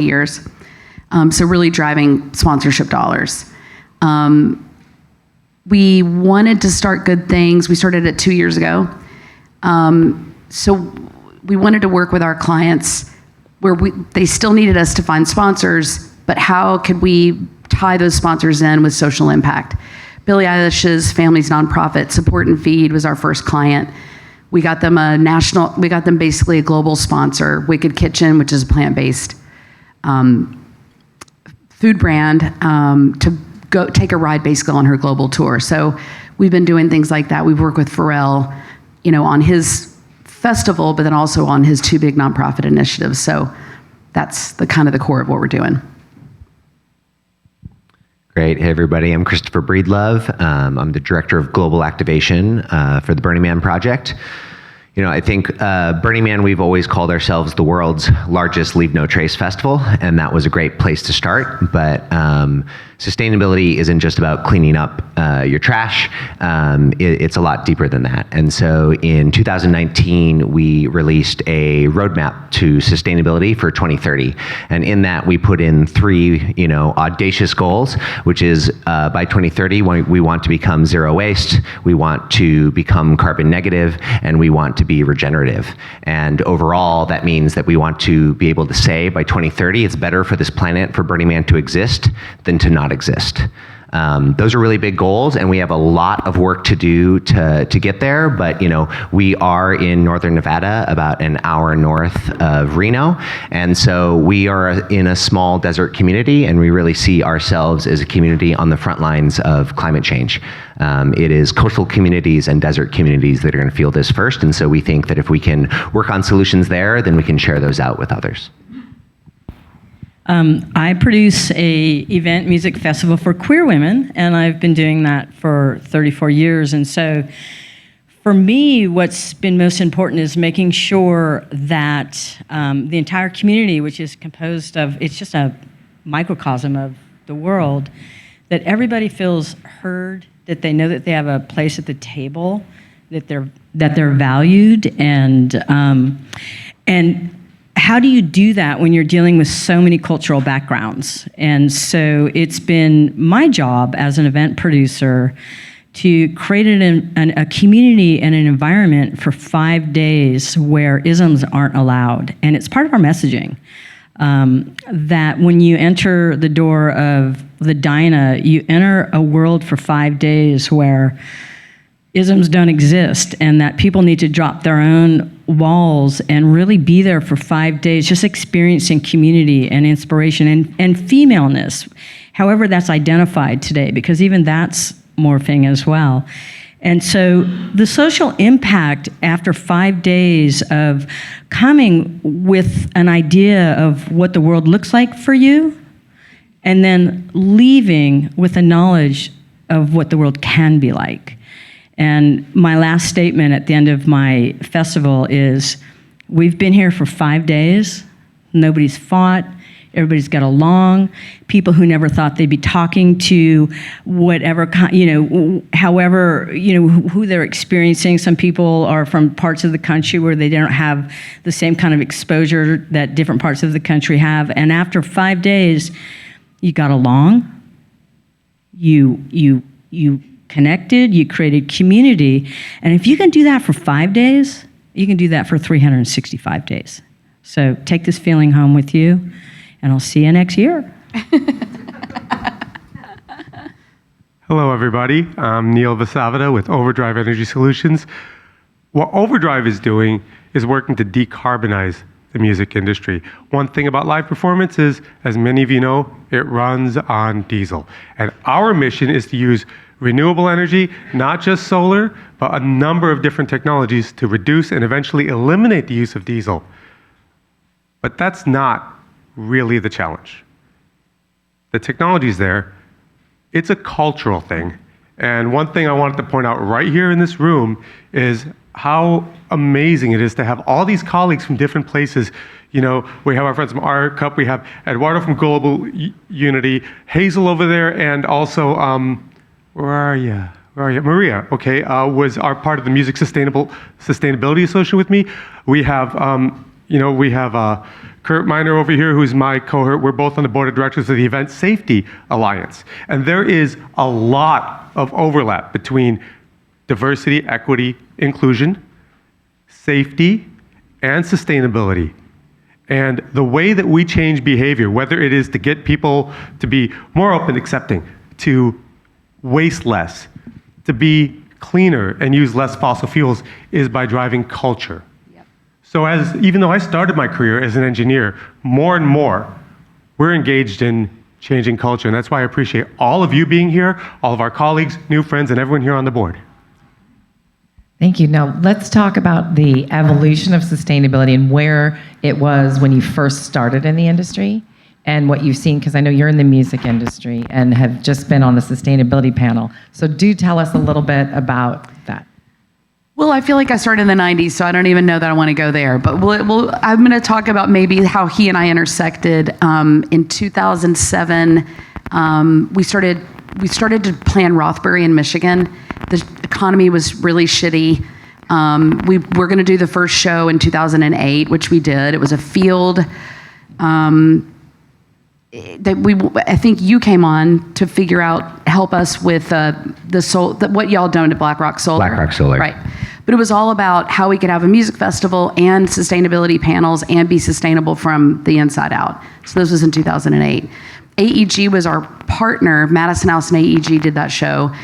years. So really driving sponsorship dollars. We wanted to start good things. We started it 2 years ago. So we wanted to work with our clients where they still needed us to find sponsors, but how could we tie those sponsors in with social impact? Billie Eilish's family's nonprofit, Support and Feed, was our first client. We got them basically a global sponsor, Wicked Kitchen, which is a plant-based food brand, to go take a ride basically on her global tour. So we've been doing things like that. We've worked with Pharrell, on his festival, but then also on his 2 big nonprofit initiatives. So that's the kind of the core of what we're doing. Great. Hey, everybody. I'm Christopher Breedlove. I'm the Director of Global Activation for the Burning Man Project. I think Burning Man, we've always called ourselves the world's largest Leave No Trace festival, and that was a great place to start. But sustainability isn't just about cleaning up your trash. It's a lot deeper than that. And so in 2019, we released a roadmap to sustainability for 2030. And in that, we put in 3, audacious goals, which is by 2030, we want to become zero waste, we want to become carbon negative, and we want to be regenerative. And overall, that means that we want to be able to say by 2030, it's better for this planet, for Burning Man to exist than to not exist. Those are really big goals, and we have a lot of work to do to get there. But we are in northern Nevada, about an hour north of Reno, and so we are in a small desert community, and we really see ourselves as a community on the front lines of climate change. It is coastal communities and desert communities that are going to feel this first, and so we think that if we can work on solutions there, then we can share those out with others. I produce a event music festival for queer women, and I've been doing that for 34 years. And so for me, what's been most important is making sure that the entire community, which is composed of, it's just a microcosm of the world, that everybody feels heard, that they know that they have a place at the table, that they're valued, and how do you do that when you're dealing with so many cultural backgrounds? And so it's been my job as an event producer to create a community and an environment for 5 days where isms aren't allowed. And it's part of our messaging, that when you enter the door of the Dinah, you enter a world for 5 days where isms don't exist, and that people need to drop their own walls and really be there for 5 days, just experiencing community and inspiration and femaleness, however that's identified today, because even that's morphing as well. And so the social impact after 5 days of coming with an idea of what the world looks like for you, and then leaving with a knowledge of what the world can be like. And my last statement at the end of my festival is, we've been here for 5 days, nobody's fought, everybody's got along, people who never thought they'd be talking to whatever, however, who they're experiencing. Some people are from parts of the country where they don't have the same kind of exposure that different parts of the country have. And after 5 days, you got along, you connected, you created community. And if you can do that for 5 days, you can do that for 365 days. So take this feeling home with you, and I'll see you next year. Hello, everybody. I'm Neel Vasavada with Overdrive Energy Solutions. What Overdrive is doing is working to decarbonize the music industry. One thing about live performance is, as many of you know, it runs on diesel. And our mission is to use renewable energy, not just solar, but a number of different technologies to reduce and eventually eliminate the use of diesel. But that's not really the challenge. The technology's there. It's a cultural thing. And one thing I wanted to point out right here in this room is how amazing it is to have all these colleagues from different places. We have our friends from our cup, we have Eduardo from Global Unity, Hazel over there, and also, where are you? Mariah, okay, was our part of the Music Sustainability Association with me. We have, Kurt Miner over here, who's my cohort, we're both on the board of directors of the Event Safety Alliance. And there is a lot of overlap between diversity, equity, inclusion, safety, and sustainability. And the way that we change behavior, whether it is to get people to be more open, accepting, to waste less, to be cleaner and use less fossil fuels, is by driving culture. Yep. So even though I started my career as an engineer, more and more, we're engaged in changing culture. And that's why I appreciate all of you being here, all of our colleagues, new friends, and everyone here on the board. Thank you. Now, let's talk about the evolution of sustainability and where it was when you first started in the industry and what you've seen, because I know you're in the music industry and have just been on the sustainability panel. So do tell us a little bit about that. Well, I feel like I started in the 90s, so I don't even know that I want to go there. But I'm going to talk about maybe how he and I intersected. In 2007, we started to plan Rothbury in Michigan. The economy was really shitty. We were going to do the first show in 2008, which we did. It was a field. I think you came on to figure out, help us with what y'all done to Black Rock Solar. Black Rock Solar. Right. But it was all about how we could have a music festival and sustainability panels and be sustainable from the inside out. So this was in 2008. AEG was our partner. Madison House and AEG did that show.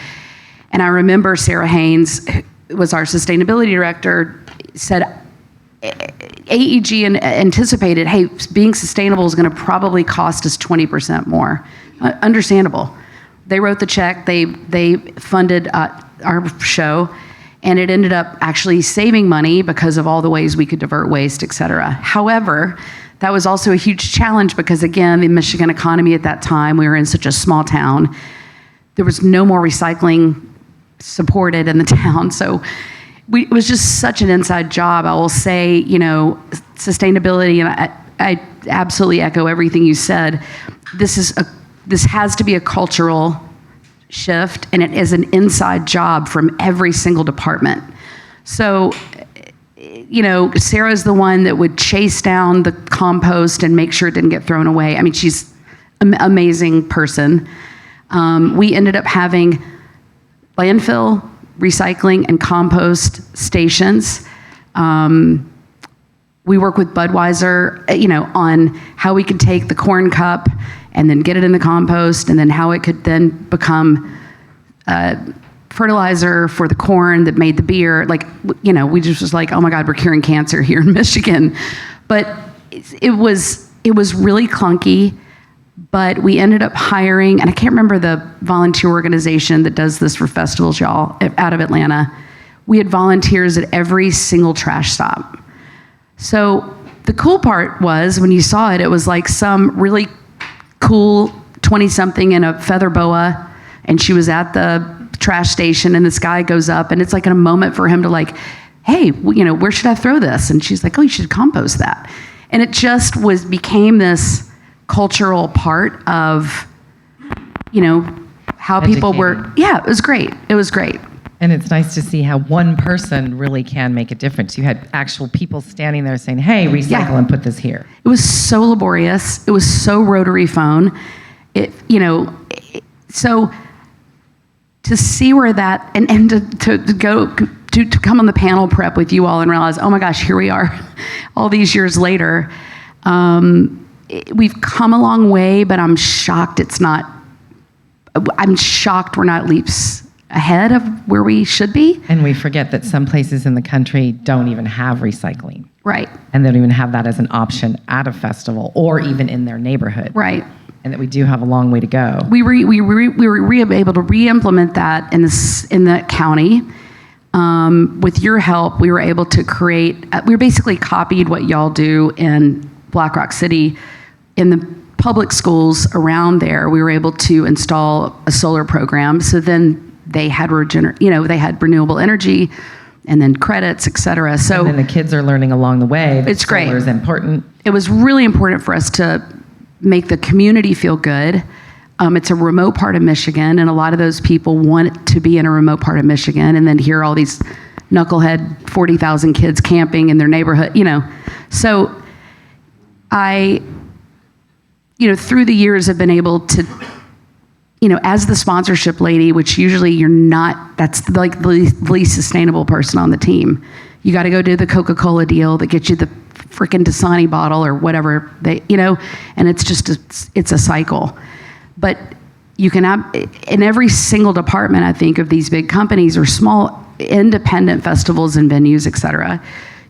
And I remember Sarah Haynes, who was our sustainability director, said AEG anticipated, hey, being sustainable is going to probably cost us 20% more. Understandable. They wrote the check. They funded our show, and it ended up actually saving money because of all the ways we could divert waste, et cetera. However, that was also a huge challenge because, again, the Michigan economy at that time, we were in such a small town. There was no more recycling supported in the town. So it was just such an inside job. I will say, sustainability, and I absolutely echo everything you said. This has to be a cultural shift, and it is an inside job from every single department. So, Sarah's the one that would chase down the compost and make sure it didn't get thrown away. I mean, she's an amazing person. We ended up having landfill, recycling, and compost stations. We work with Budweiser, on how we could take the corn cup and then get it in the compost, and then how it could then become fertilizer for the corn that made the beer. We just was like, oh my God, we're curing cancer here in Michigan. But it was really clunky. But we ended up hiring, and I can't remember the volunteer organization that does this for festivals, y'all, out of Atlanta. We had volunteers at every single trash stop. So the cool part was when you saw it, it was like some really cool 20-something in a feather boa, and she was at the trash station, and this guy goes up, and it's like a moment for him to hey, where should I throw this? And she's like, oh, you should compost that. And it just became this cultural part of, how people were. Yeah, it was great. It was great. And it's nice to see how one person really can make a difference. You had actual people standing there saying, hey, recycle and put this here. It was so laborious. It was so rotary phone. So to see where that, and to go to come on the panel prep with you all and realize, oh my gosh, here we are all these years later. We've come a long way, but I'm shocked we're not leaps ahead of where we should be. And we forget that some places in the country don't even have recycling. Right. And they don't even have that as an option at a festival or even in their neighborhood. Right. And that we do have a long way to go. We were able to re-implement that in the county. With your help, we were able to create, we basically copied what y'all do in Black Rock City. In the public schools around there, we were able to install a solar program. So then they had they had renewable energy, and then credits, et cetera. So and then the kids are learning along the way that it's great. Solar is important. It was really important for us to make the community feel good. It's a remote part of Michigan, and a lot of those people want to be in a remote part of Michigan, and then hear all these knucklehead 40,000 kids camping in their neighborhood, So I, through the years have been able to, as the sponsorship lady, which usually you're not, that's like the least sustainable person on the team. You got to go do the Coca-Cola deal that gets you the freaking Dasani bottle or whatever and it's just, it's a cycle. But you can have, in every single department, I think, of these big companies or small independent festivals and venues, et cetera,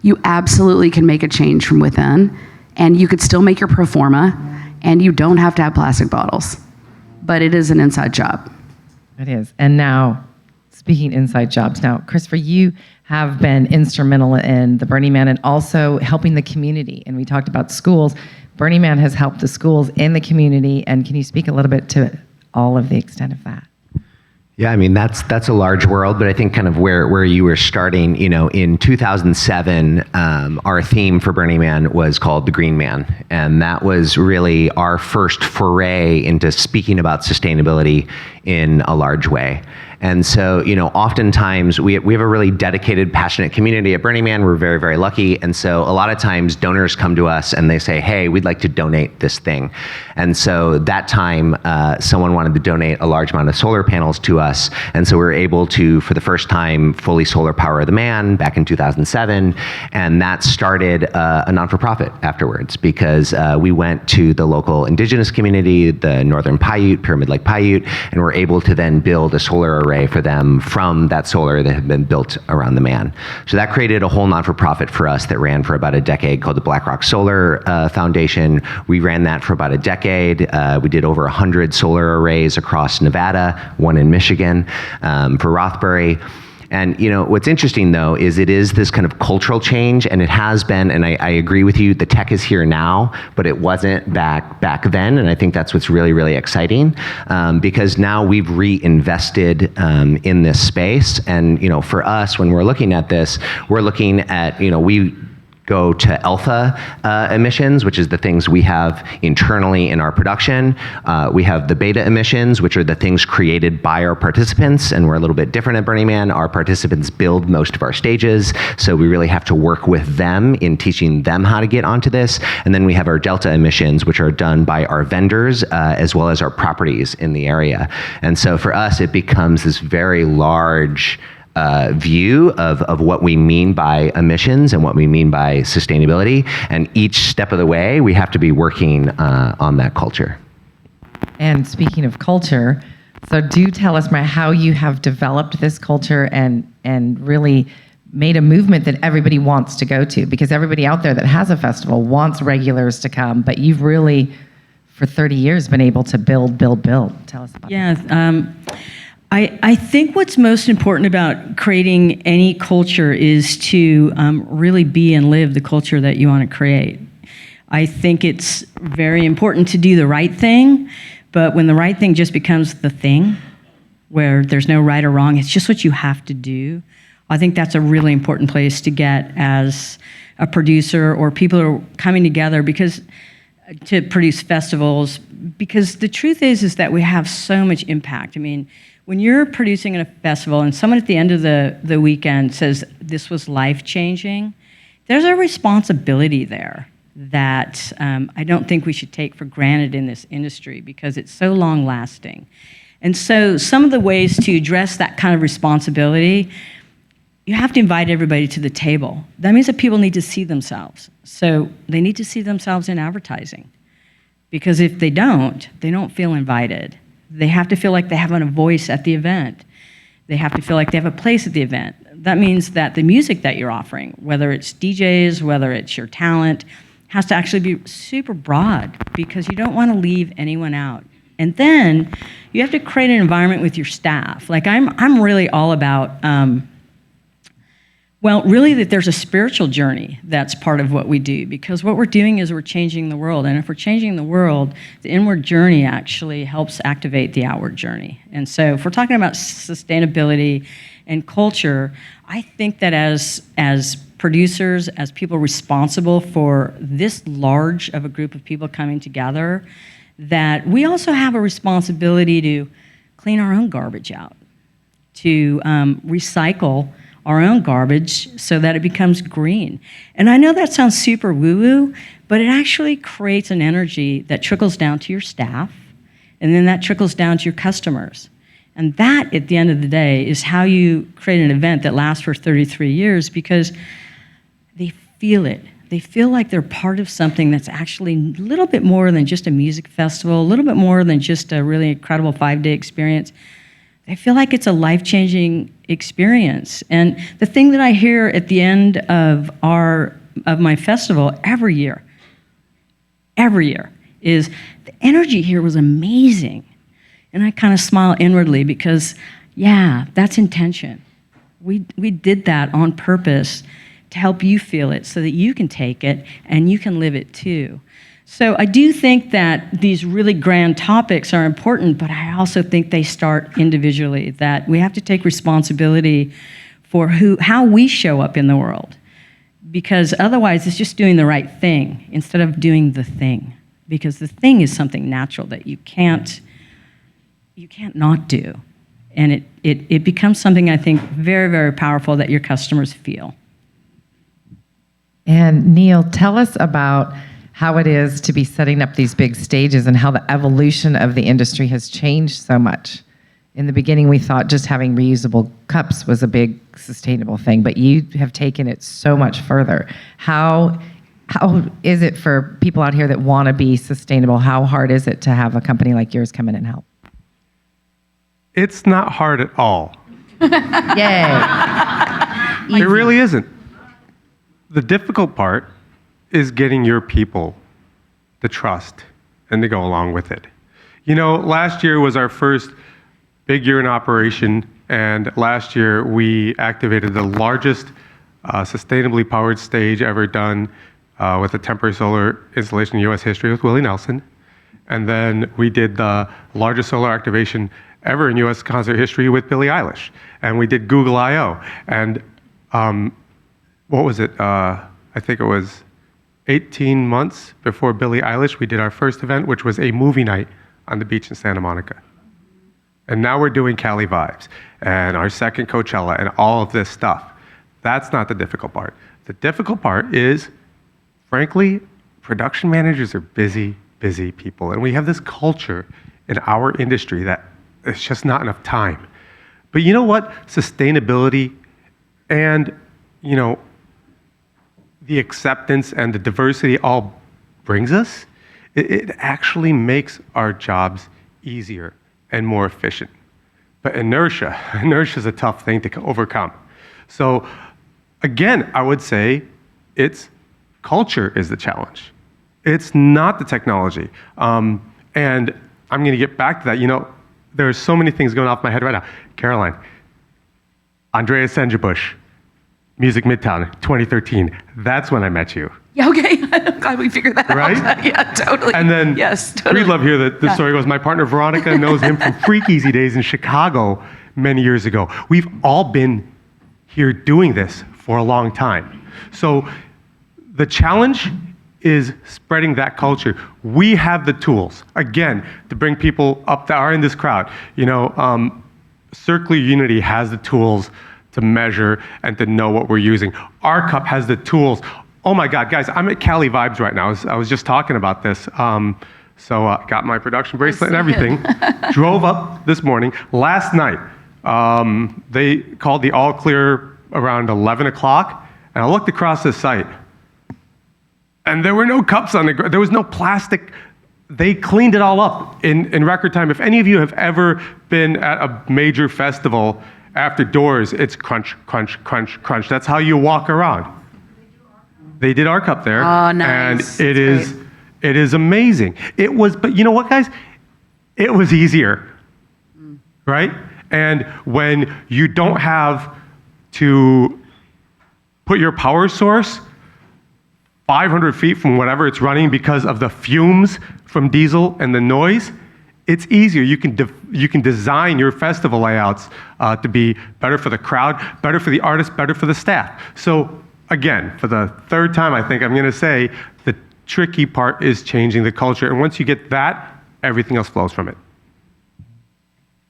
you absolutely can make a change from within, and you could still make your pro forma, and you don't have to have plastic bottles. But it is an inside job. It is. And now, speaking inside jobs, now, Christopher, you have been instrumental in the Burning Man and also helping the community. And we talked about schools. Burning Man has helped the schools in the community. And can you speak a little bit to all of the extent of that? Yeah, I mean, that's a large world, but I think kind of where you were starting, in 2007, our theme for Burning Man was called the Green Man. And that was really our first foray into speaking about sustainability in a large way. And so, oftentimes we have a really dedicated, passionate community at Burning Man. We're very, very lucky. And so a lot of times donors come to us and they say, hey, we'd like to donate this thing. And so that time, someone wanted to donate a large amount of solar panels to us. And so we were able to, for the first time, fully solar power the man back in 2007. And that started a non-for-profit afterwards, because we went to the local indigenous community, the Northern Paiute, Pyramid Lake Paiute, and were able to then build a solar array for them from that solar that had been built around the man. So that created a whole non-for-profit for us that ran for about a decade called the Black Rock Solar Foundation. We ran that for about a decade. We did over 100 solar arrays across Nevada, one in Michigan for Rothbury. And what's interesting though is it is this kind of cultural change, and it has been, and I agree with you, the tech is here now, but it wasn't back then, and I think that's what's really, really exciting, because now we've reinvested in this space. And for us, when we're looking at this, we're looking at, we go to alpha emissions, which is the things we have internally in our production. We have the beta emissions, which are the things created by our participants, and we're a little bit different at Burning Man. Our participants build most of our stages, so we really have to work with them in teaching them how to get onto this. And then we have our delta emissions, which are done by our vendors, as well as our properties in the area. And so for us, it becomes this very large view of what we mean by emissions and what we mean by sustainability. And each step of the way, we have to be working on that culture. And speaking of culture, so do tell us, Mariah, how you have developed this culture and really made a movement that everybody wants to go to, because everybody out there that has a festival wants regulars to come, but you've really, for 30 years, been able to build. Tell us about that. Yeah. I think what's most important about creating any culture is to really be and live the culture that you want to create. I think it's very important to do the right thing, but when the right thing just becomes the thing, where there's no right or wrong, it's just what you have to do, I think that's a really important place to get as a producer or people who are coming together to produce festivals, because the truth is that we have so much impact. I mean, when you're producing a festival and someone at the end of the weekend says, this was life-changing, there's a responsibility there that I don't think we should take for granted in this industry, because it's so long-lasting. And so some of the ways to address that kind of responsibility, you have to invite everybody to the table. That means that people need to see themselves. So they need to see themselves in advertising, because if they don't feel invited. They have to feel like they have a voice at the event. They have to feel like they have a place at the event. That means that the music that you're offering, whether it's DJs, whether it's your talent, has to actually be super broad, because you don't want to leave anyone out. And then you have to create an environment with your staff. Like I'm really all about, really that there's a spiritual journey that's part of what we do, because what we're doing is we're changing the world. And if we're changing the world, the inward journey actually helps activate the outward journey. And so if we're talking about sustainability and culture, I think that as producers, as people responsible for this large of a group of people coming together, that we also have a responsibility to clean our own garbage out, to recycle our own garbage so that it becomes green. And I know that sounds super woo-woo, but it actually creates an energy that trickles down to your staff, and then that trickles down to your customers. And that, at the end of the day, is how you create an event that lasts for 33 years, because they feel it. They feel like they're part of something that's actually a little bit more than just a music festival, a little bit more than just a really incredible 5-day experience. They feel like it's a life-changing experience. And the thing that I hear at the end of my festival every year, is the energy here was amazing. And I kind of smile inwardly because, yeah, that's intention. We did that on purpose to help you feel it so that you can take it and you can live it too. So I do think that these really grand topics are important, but I also think they start individually, that we have to take responsibility for how we show up in the world. Because otherwise it's just doing the right thing instead of doing the thing. Because the thing is something natural that you can't not do. And it becomes something, I think, very, very powerful that your customers feel. And Neel, tell us about how it is to be setting up these big stages and how the evolution of the industry has changed so much. In the beginning, we thought just having reusable cups was a big sustainable thing, but you have taken it so much further. How is it for people out here that want to be sustainable? How hard is it to have a company like yours come in and help? It's not hard at all. Yay. It really isn't. The difficult part is getting your people to trust and to go along with it. You know, last year was our first big year in operation, and last year we activated the largest sustainably powered stage ever done with a temporary solar installation in U.S. history with Willie Nelson. And then we did the largest solar activation ever in U.S. concert history with Billie Eilish. And we did Google I/O. And what was it? I think it was 18 months before Billie Eilish, we did our first event, which was a movie night on the beach in Santa Monica. And now we're doing Cali Vibes and our second Coachella and all of this stuff. That's not the difficult part. The difficult part is, frankly, production managers are busy people. And we have this culture in our industry that it's just not enough time. But you know what? Sustainability and, you know, the acceptance and the diversity all brings us, it actually makes our jobs easier and more efficient. But inertia is a tough thing to overcome. So again, I would say it's culture is the challenge. It's not the technology. And I'm gonna get back to that. You know, there's so many things going off my head right now. Caroline, Andrea Senjabush, Music Midtown, 2013. That's when I met you. Yeah, okay. I'm glad we figured that Right? out. Yeah, totally. And then yes, totally. Breedlove here, the story goes, my partner Veronica knows him from Freak Easy days in Chicago many years ago. We've all been here doing this for a long time. So the challenge is spreading that culture. We have the tools, again, to bring people up that are in this crowd. You know, Circular Unity has the tools to measure and to know what we're using. Our cup has the tools. Oh my God, guys, I'm at Cali Vibes right now. I was just talking about this. Got my production bracelet and everything. Drove up this morning. Last night, they called the all clear around 11 o'clock, and I looked across the site, and there were no cups on the ground. There was no plastic. They cleaned it all up in record time. If any of you have ever been at a major festival after doors, it's crunch, crunch, crunch, crunch. That's how you walk around. They did our cup there. Oh, nice. And it is amazing. It was, but you know what, guys? It was easier, right? And when you don't have to put your power source 500 feet from whatever it's running because of the fumes from diesel and the noise, it's easier. You can design your festival layouts to be better for the crowd, better for the artists, better for the staff. So again, for the third time, I think I'm going to say the tricky part is changing the culture. And once you get that, everything else flows from it.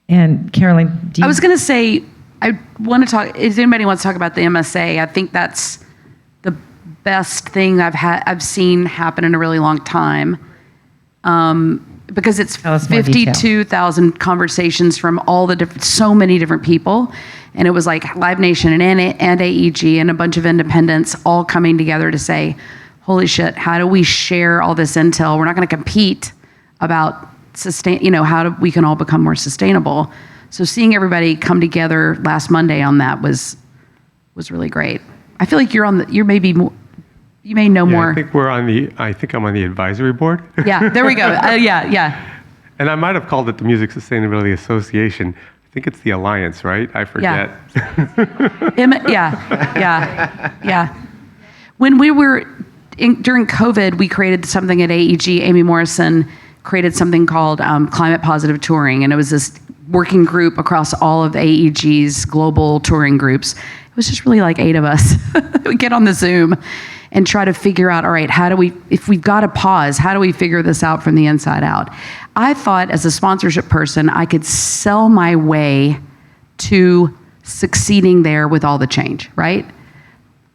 And Caroline, I was going to say, I want to talk, if anybody wants to talk about the MSA, I think that's the best thing I've seen happen in a really long time. Because it's Tell us more detail. 52,000 conversations from all the different, so many different people. And it was like Live Nation and AEG and a bunch of independents all coming together to say, holy shit, how do we share all this intel? We're not going to compete about how we can all become more sustainable. So seeing everybody come together last Monday on that was really great. I feel like you're maybe more, you may know more. I think I'm on the advisory board. Yeah, there we go. Yeah. And I might have called it the Music Sustainability Association. I think it's the Alliance, right? I forget. Yeah. When we were during COVID, we created something at AEG. Amy Morrison created something called Climate Positive Touring, and it was this working group across all of AEG's global touring groups. It was just really like 8 of us. We get on the Zoom and try to figure out, all right, if we've got to pause, how do we figure this out from the inside out? I thought as a sponsorship person, I could sell my way to succeeding there with all the change, right?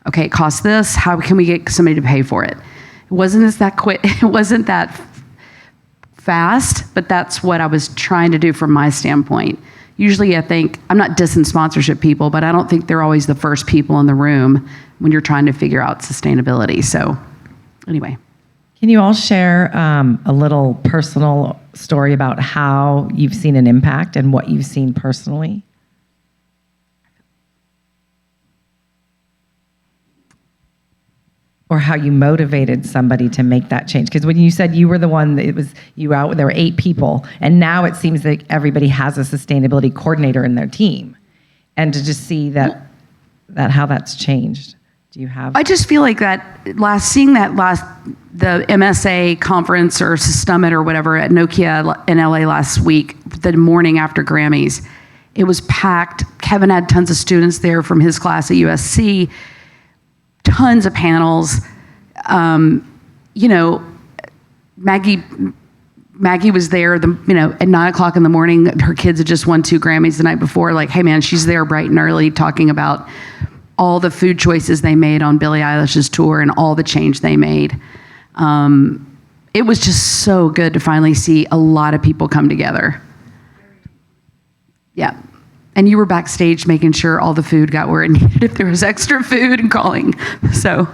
Okay, it costs this, how can we get somebody to pay for it? It wasn't that quick, it wasn't that fast, but that's what I was trying to do from my standpoint. Usually I think, I'm not dissing sponsorship people, but I don't think they're always the first people in the room when you're trying to figure out sustainability. So anyway. Can you all share a little personal story about how you've seen an impact and what you've seen personally? Or how you motivated somebody to make that change? Because when you said you were the one, there were 8 people, and now it seems like everybody has a sustainability coordinator in their team. And to just see that how that's changed. Do you have? I just feel like the MSA conference or summit or whatever at Nokia in LA last week, the morning after Grammys, it was packed. Kevin had tons of students there from his class at USC, tons of panels. Maggie was there, at 9:00 in the morning. Her kids had just won 2 Grammys the night before. Like, hey man, she's there bright and early talking about all the food choices they made on Billie Eilish's tour and all the change they made. It was just so good to finally see a lot of people come together. Yeah. And you were backstage making sure all the food got where it needed if there was extra food and calling. So.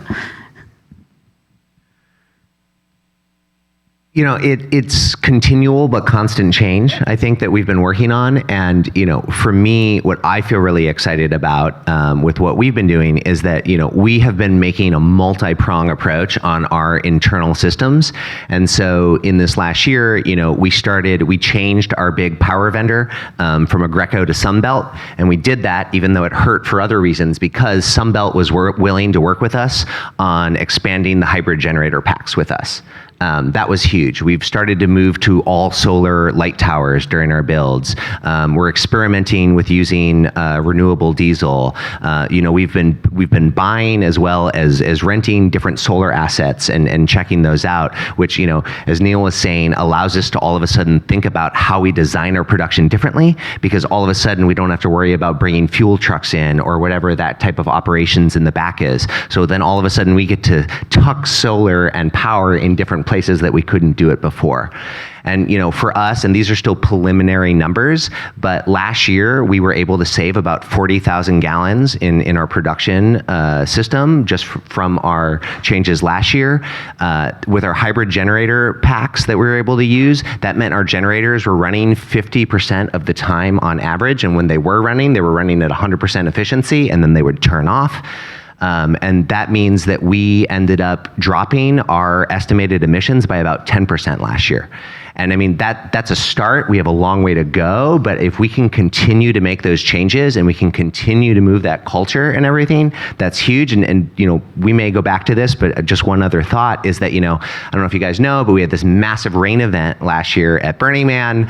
It's continual but constant change, I think, that we've been working on. And, for me, what I feel really excited about with what we've been doing is that, we have been making a multi-prong approach on our internal systems. And so in this last year, we changed our big power vendor from a Greco to Sunbelt. And we did that even though it hurt for other reasons, because Sunbelt was willing to work with us on expanding the hybrid generator packs with us. That was huge. We've started to move to all solar light towers during our builds. We're experimenting with using renewable diesel. We've been buying as well as renting different solar assets and checking those out, which, as Neel was saying, allows us to all of a sudden think about how we design our production differently, because all of a sudden we don't have to worry about bringing fuel trucks in or whatever that type of operations in the back is. So then all of a sudden we get to tuck solar and power in different places that we couldn't do it before. And for us, and these are still preliminary numbers, but last year we were able to save about 40,000 gallons in our production system just from our changes last year. With our hybrid generator packs that we were able to use, that meant our generators were running 50% of the time on average, and when they were running at 100% efficiency, and then they would turn off. And that means that we ended up dropping our estimated emissions by about 10% last year. And I mean, that's a start. We have a long way to go, but if we can continue to make those changes and we can continue to move that culture and everything, that's huge. And we may go back to this, but just one other thought is that, I don't know if you guys know, but we had this massive rain event last year at Burning Man.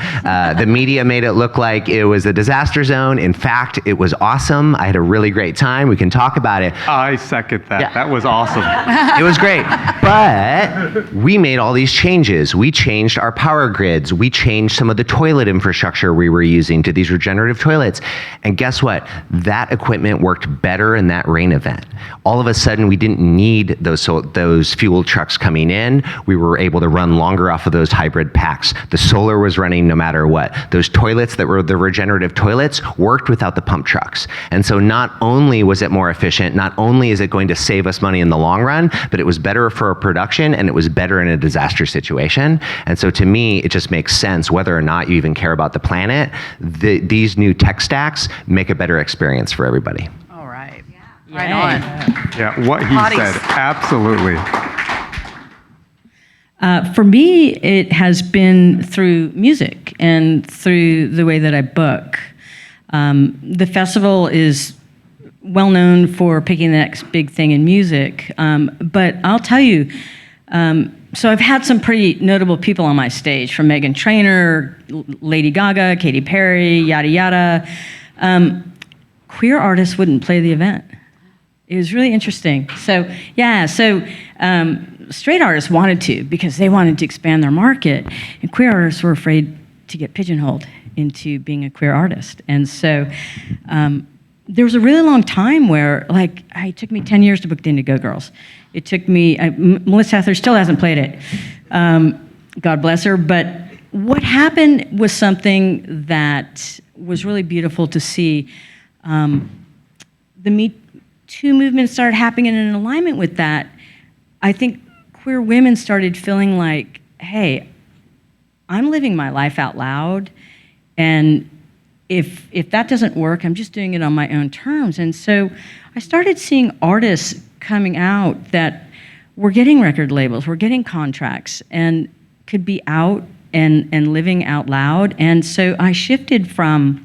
The media made it look like it was a disaster zone. In fact, it was awesome. I had a really great time. We can talk about it. I second that. Yeah. That was awesome. It was great. But we made all these changes. We changed our power power grids. We changed some of the toilet infrastructure we were using to these regenerative toilets. And guess what? That equipment worked better in that rain event. All of a sudden, we didn't need those fuel trucks coming in. We were able to run longer off of those hybrid packs. The solar was running no matter what. Those toilets that were the regenerative toilets worked without the pump trucks. And so not only was it more efficient, not only is it going to save us money in the long run, but it was better for our production and it was better in a disaster situation. And so to me, it just makes sense, whether or not you even care about the planet, these new tech stacks make a better experience for everybody. All right. Right on. Yeah, what he Hotties. said, absolutely. For me, it has been through music and through the way that I book. The festival is well known for picking the next big thing in music, but I'll tell you, so I've had some pretty notable people on my stage, from Meghan Trainor, Lady Gaga, Katy Perry, yada yada. Queer artists wouldn't play the event. It was really interesting. So straight artists wanted to, because they wanted to expand their market, and queer artists were afraid to get pigeonholed into being a queer artist. And so there was a really long time where, like, it took me 10 years to book the Indigo Girls. It took me, Melissa Etheridge still hasn't played it. God bless her. But what happened was something that was really beautiful to see. The Me Too movement started happening, and in alignment with that, I think queer women started feeling like, hey, I'm living my life out loud, and if that doesn't work, I'm just doing it on my own terms. And so I started seeing artists coming out that were getting record labels, were getting contracts, and could be out and living out loud. And so I shifted from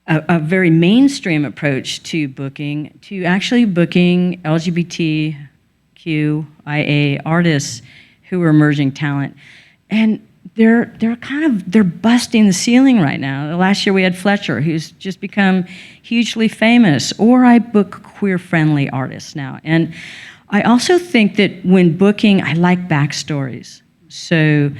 a very mainstream approach to booking to actually booking LGBTQIA artists who are emerging talent. And they're busting the ceiling right now. Last year we had Fletcher, who's just become hugely famous, or I book queer-friendly artists now. And I also think that when booking, I like backstories. So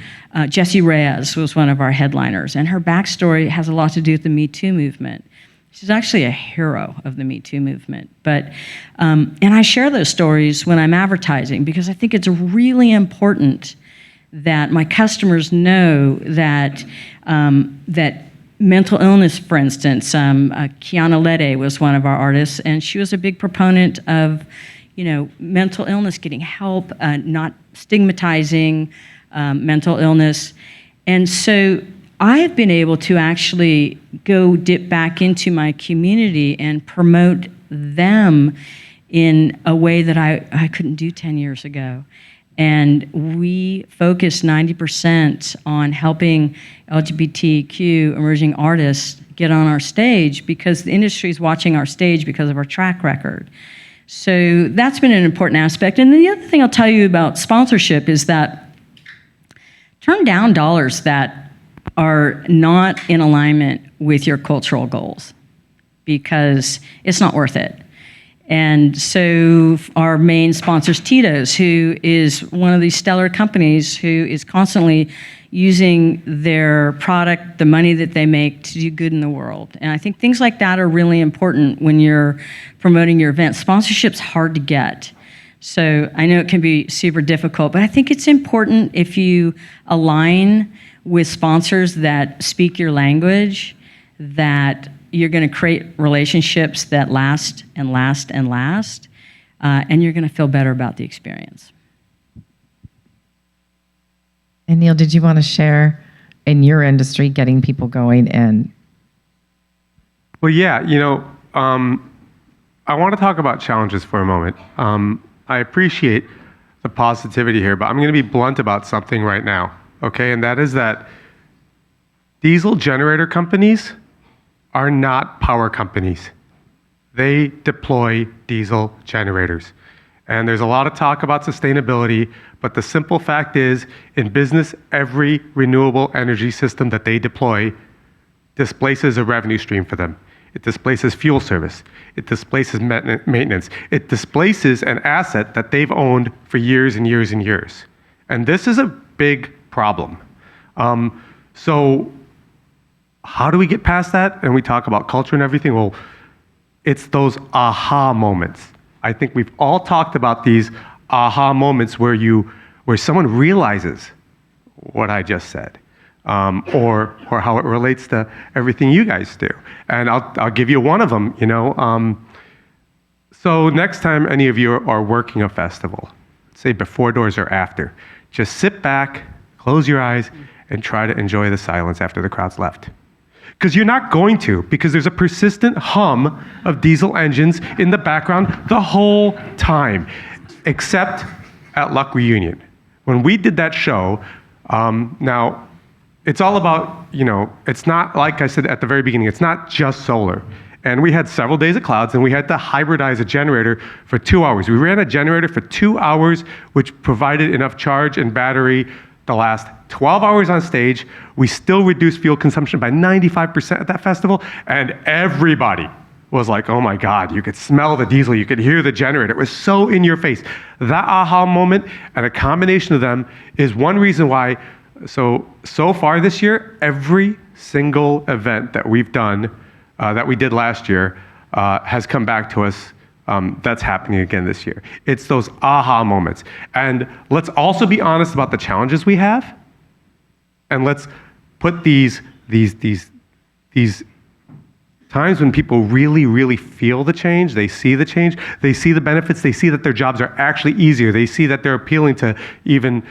Jessie Reyes was one of our headliners, and her backstory has a lot to do with the Me Too movement. She's actually a hero of the Me Too movement. But and I share those stories when I'm advertising, because I think it's really important that my customers know that that mental illness, for instance, Kiana Lede was one of our artists, and she was a big proponent of, mental illness, getting help, not stigmatizing mental illness. And so I have been able to actually go dip back into my community and promote them in a way that I couldn't do 10 years ago. And we focus 90% on helping LGBTQ emerging artists get on our stage, because the industry is watching our stage because of our track record. So that's been an important aspect. And then the other thing I'll tell you about sponsorship is that turn down dollars that are not in alignment with your cultural goals, because it's not worth it. And so our main sponsor is Tito's, who is one of these stellar companies who is constantly using their product, the money that they make, to do good in the world. And I think things like that are really important when you're promoting your event. Sponsorship's hard to get. So I know it can be super difficult, but I think it's important, if you align with sponsors that speak your language, that you're going to create relationships that last and last and last, and you're going to feel better about the experience. And Neel, did you want to share in your industry getting people going? And Well, yeah, I want to talk about challenges for a moment. I appreciate the positivity here, but I'm going to be blunt about something right now, okay? And that is that diesel generator companies are not power companies. They deploy diesel generators. And there's a lot of talk about sustainability, but the simple fact is, in business, every renewable energy system that they deploy displaces a revenue stream for them. It displaces fuel service. It displaces maintenance. It displaces an asset that they've owned for years and years and years. And this is a big problem. So how do we get past that? And we talk about culture and everything. Well, it's those aha moments. I think we've all talked about these aha moments where someone realizes what I just said, or how it relates to everything you guys do. And I'll give you one of them. So next time any of you are working a festival, say before doors or after, just sit back, close your eyes, and try to enjoy the silence after the crowd's left. Because you're not going to, because there's a persistent hum of diesel engines in the background the whole time, except at Luck Reunion. When we did that show, now, it's all about, it's not, like I said at the very beginning, it's not just solar. And we had several days of clouds, and we had to hybridize a generator for 2 hours. We ran a generator for 2 hours, which provided enough charge and battery to last 12 hours on stage. We still reduced fuel consumption by 95% at that festival, and everybody was like, oh my God, you could smell the diesel, you could hear the generator. It was so in your face. That aha moment and a combination of them is one reason why, so far this year, every single event that we've done, that we did last year, has come back to us. That's happening again this year. It's those aha moments. And let's also be honest about the challenges we have. And let's put these times when people really, really feel the change, they see the change, they see the benefits, they see that their jobs are actually easier, they see that they're appealing to even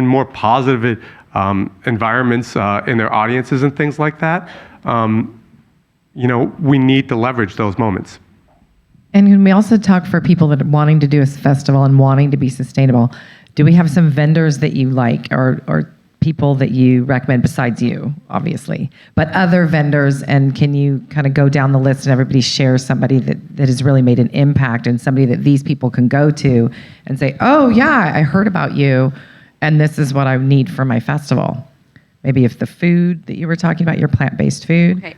more positive environments in their audiences and things like that. We need to leverage those moments. And can we also talk for people that are wanting to do a festival and wanting to be sustainable? Do we have some vendors that you like, or people that you recommend besides you, obviously, but other vendors? And can you kind of go down the list and everybody share somebody that has really made an impact and somebody that these people can go to and say, oh yeah, I heard about you and this is what I need for my festival? Maybe if the food that you were talking about, your plant-based food. Okay.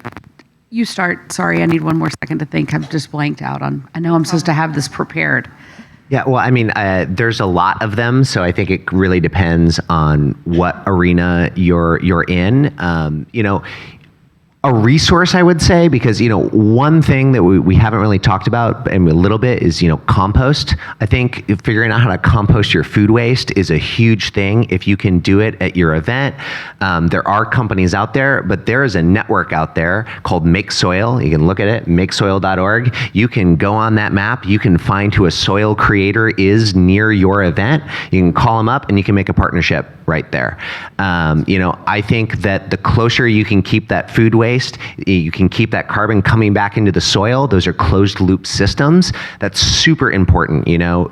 You start. Sorry, I need one more second to think. I'm just blanked out on. I know I'm supposed to have this prepared. Yeah, well, I mean, there's a lot of them, so I think it really depends on what arena you're in. A resource, I would say, because, one thing that we haven't really talked about and a little bit is, compost. I think figuring out how to compost your food waste is a huge thing if you can do it at your event. There are companies out there, but there is a network out there called Make Soil. You can look at it, makesoil.org. You can go on that map. You can find who a soil creator is near your event. You can call them up and you can make a partnership right there. I think that the closer you can keep that food waste, you can keep that carbon coming back into the soil. Those are closed loop systems. That's super important.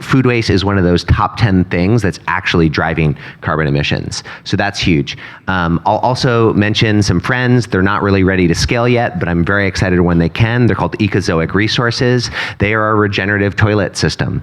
Food waste is one of those top 10 things that's actually driving carbon emissions. So that's huge. I'll also mention some friends. They're not really ready to scale yet, but I'm very excited when they can. They're called Ecozoic Resources. They are a regenerative toilet system.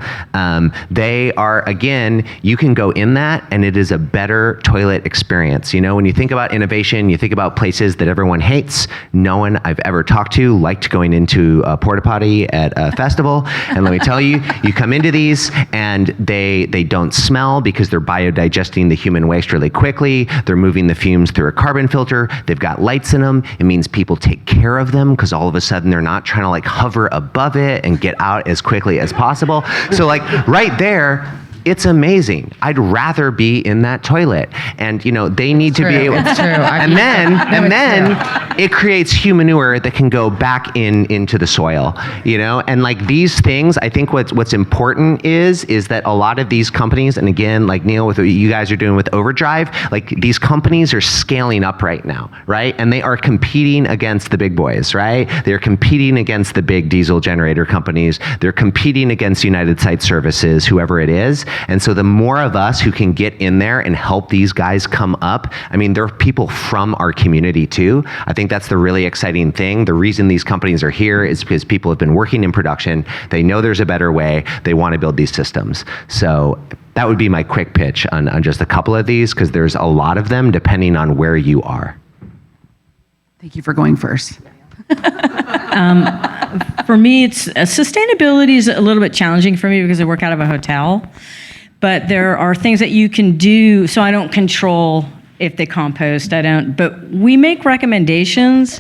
They are, again, you can go in that and it is a better toilet experience. When you think about innovation, you think about places that everyone hates. No one I've ever talked to liked going into a porta potty at a festival. And let me tell you, you come into these and they don't smell because they're biodigesting the human waste really quickly. They're moving the fumes through a carbon filter. They've got lights in them. It means people take care of them because all of a sudden they're not trying to hover above it and get out as quickly as possible. So right there, it's amazing. I'd rather be in that toilet. And, they need to be able to. It's true. And then it creates humanure that can go back into the soil, And these things, I think what's important is that a lot of these companies, and again, like Neel, with what you guys are doing with Overdrive, these companies are scaling up right now, right? And they are competing against the big boys, right? They're competing against the big diesel generator companies. They're competing against United Site Services, whoever it is. And so the more of us who can get in there and help these guys come up, there are people from our community too. I think that's the really exciting thing. The reason these companies are here is because people have been working in production. They know there's a better way. They want to build these systems. So that would be my quick pitch on just a couple of these, because there's a lot of them depending on where you are. Thank you for going first. For me, it's sustainability is a little bit challenging for me because I work out of a hotel. But there are things that you can do, so I don't control if they compost, I don't, but we make recommendations.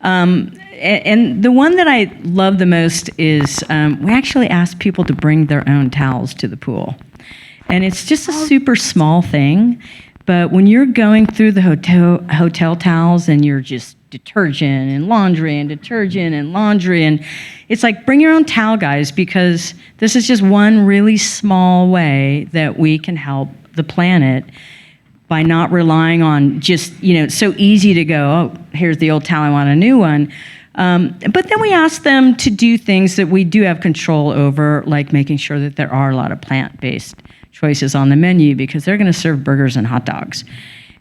And the one that I love the most is we actually ask people to bring their own towels to the pool. And it's just a super small thing, but when you're going through the hotel towels and you're just detergent and laundry and detergent and laundry, and it's like, bring your own towel, guys, because this is just one really small way that we can help the planet by not relying on just, it's so easy to go, oh, here's the old towel, I want a new one. But then we ask them to do things that we do have control over, like making sure that there are a lot of plant-based choices on the menu, because they're going to serve burgers and hot dogs.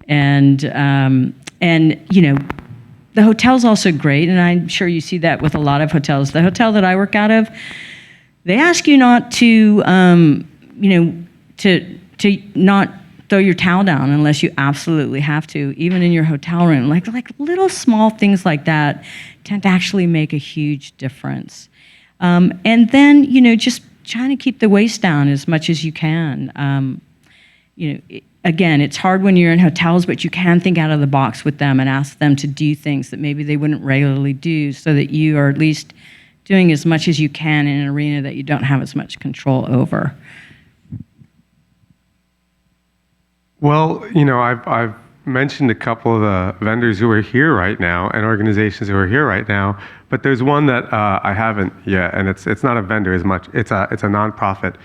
And the hotel's also great, and I'm sure you see that with a lot of hotels. The hotel that I work out of, they ask you not to, to not throw your towel down unless you absolutely have to, even in your hotel room. Like little small things like that tend to actually make a huge difference. And then, just trying to keep the waste down as much as you can. Again, it's hard when you're in hotels, but you can think out of the box with them and ask them to do things that maybe they wouldn't regularly do, so that you are at least doing as much as you can in an arena that you don't have as much control over. Well, I've mentioned a couple of the vendors who are here right now and organizations who are here right now, but there's one that I haven't yet, and it's not a vendor as much. It's a nonprofit,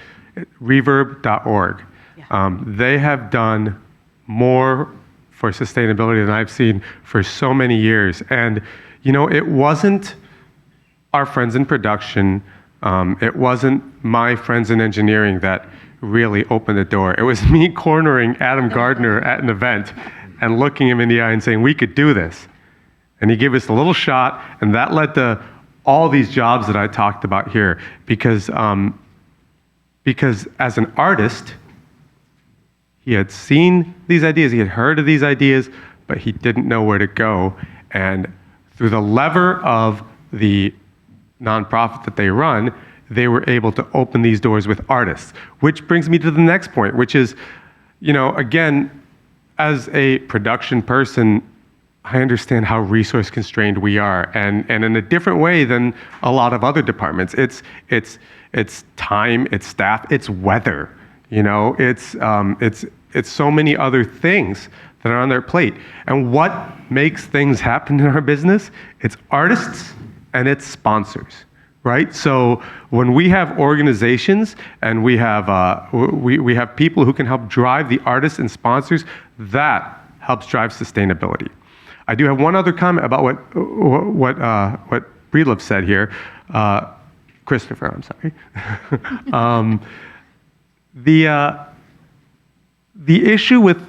reverb.org. Yeah. They have done more for sustainability than I've seen for so many years, and it wasn't our friends in production, it wasn't my friends in engineering that really opened the door. It was me cornering Adam Gardner at an event and looking him in the eye and saying, we could do this. And he gave us a little shot, and that led to all these jobs that I talked about here. Because as an artist, he had seen these ideas, he had heard of these ideas, but he didn't know where to go. And through the lever of the nonprofit that they run, they were able to open these doors with artists. Which brings me to the next point, which is, again, as a production person, I understand how resource constrained we are, and in a different way than a lot of other departments. It's time, it's staff, it's weather. It's so many other things that are on their plate. And what makes things happen in our business? It's artists and it's sponsors. Right? So when we have organizations and we have people who can help drive the artists and sponsors, that helps drive sustainability. I do have one other comment about what Breedlove said here. Christopher, I'm sorry. The issue with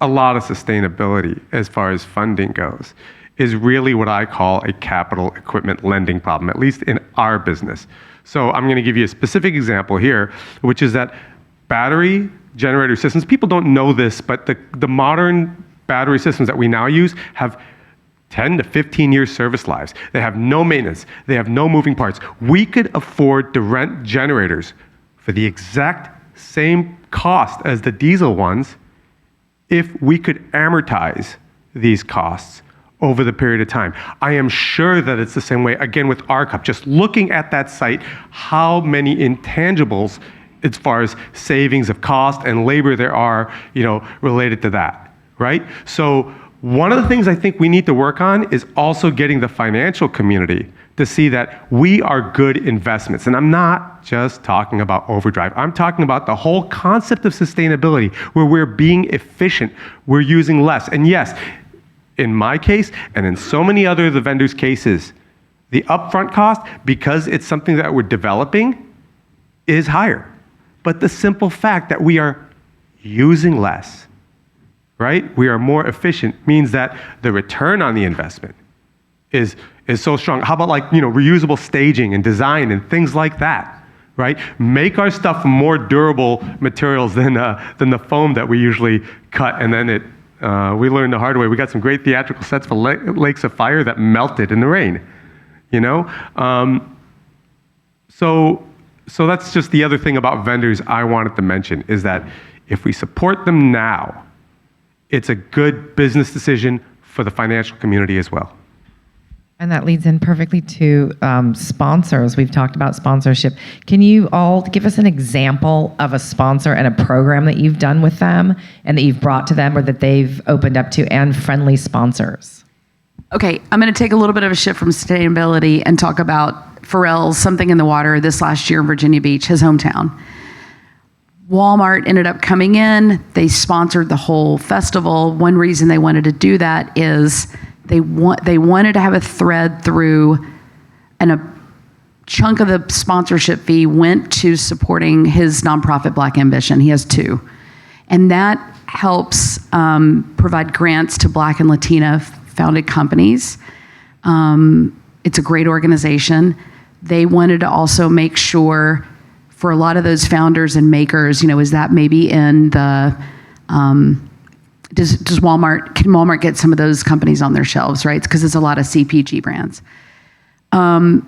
a lot of sustainability as far as funding goes is really what I call a capital equipment lending problem, at least in our business. So I'm going to give you a specific example here, which is that battery generator systems, people don't know this, but the modern battery systems that we now use have 10 to 15 year service lives. They have no maintenance. They have no moving parts. We could afford to rent generators for the exact same cost as the diesel ones if we could amortize these costs over the period of time. I am sure that it's the same way, again, with RCUP. Just looking at that site, how many intangibles as far as savings of cost and labor there are, related to that, right? So one of the things I think we need to work on is also getting the financial community to see that we are good investments. And I'm not just talking about Overdrive. I'm talking about the whole concept of sustainability, where we're being efficient, we're using less. And yes, in my case, and in so many other of the vendors' cases, the upfront cost, because it's something that we're developing, is higher. But the simple fact that we are using less, right? We are more efficient, means that the return on the investment is so strong. How about reusable staging and design and things like that, right? Make our stuff more durable materials than the foam that we usually cut, and then we learned the hard way. We got some great theatrical sets for Lakes of Fire that melted in the rain, So So that's just the other thing about vendors I wanted to mention, is that if we support them now, it's a good business decision for the financial community as well. And that leads in perfectly to sponsors. We've talked about sponsorship. Can you all give us an example of a sponsor and a program that you've done with them and that you've brought to them or that they've opened up to, and friendly sponsors? Okay, I'm going to take a little bit of a shift from sustainability and talk about Pharrell's Something in the Water this last year in Virginia Beach, his hometown. Walmart ended up coming in. They sponsored the whole festival. One reason they wanted to do that is they wanted to have a thread through, and a chunk of the sponsorship fee went to supporting his nonprofit Black Ambition. He has two. And that helps provide grants to Black and Latina founded companies. It's a great organization. They wanted to also make sure for a lot of those founders and makers, is that maybe in the, can Walmart get some of those companies on their shelves, right? Because it's a lot of CPG brands. I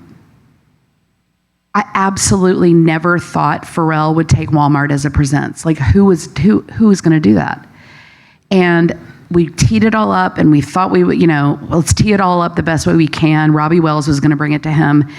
absolutely never thought Pharrell would take Walmart as a presents. Like, who was going to do that? And we teed it all up, and we thought we would, let's tee it all up the best way we can. Robbie Wells was going to bring it to him.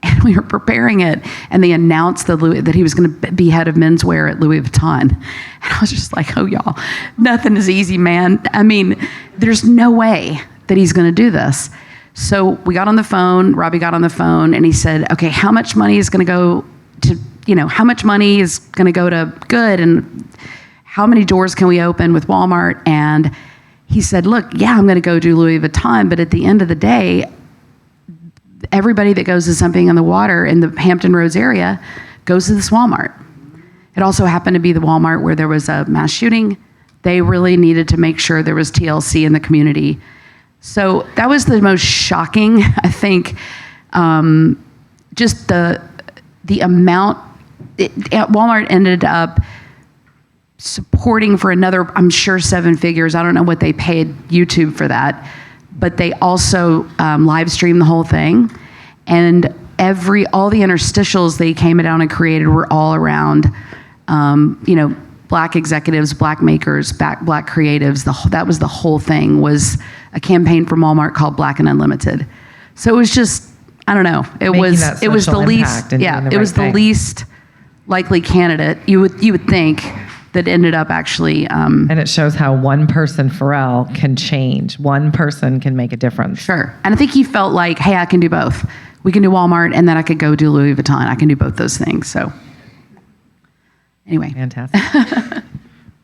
And we were preparing it, and they announced that he was going to be head of menswear at Louis Vuitton. And I was just like, oh, y'all, nothing is easy, man. I mean, there's no way that he's going to do this. So we got on the phone, Robbie got on the phone, and he said, okay, how much money is going to go to, how much money is going to go to good, and how many doors can we open with Walmart? And he said, look, yeah, I'm going to go do Louis Vuitton, but at the end of the day, everybody that goes to Something in the Water in the Hampton Roads area goes to this Walmart. It also happened to be the Walmart where there was a mass shooting. They really needed to make sure there was TLC in the community. So that was the most shocking, I think, just the amount. Walmart ended up supporting for another, I'm sure, 7 figures. I don't know what they paid YouTube for that. But they also live streamed the whole thing, and all the interstitials they came down and created were all around, Black executives, Black makers, Black creatives. That was the whole thing, was a campaign from Walmart called Black and Unlimited. So it was just, I don't know, it was the least, it was the least likely candidate you would think that ended up actually. And it shows how one person, Pharrell, can change. One person can make a difference. Sure. And I think he felt like, hey, I can do both. We can do Walmart, and then I could go do Louis Vuitton. I can do both those things. So anyway. Fantastic.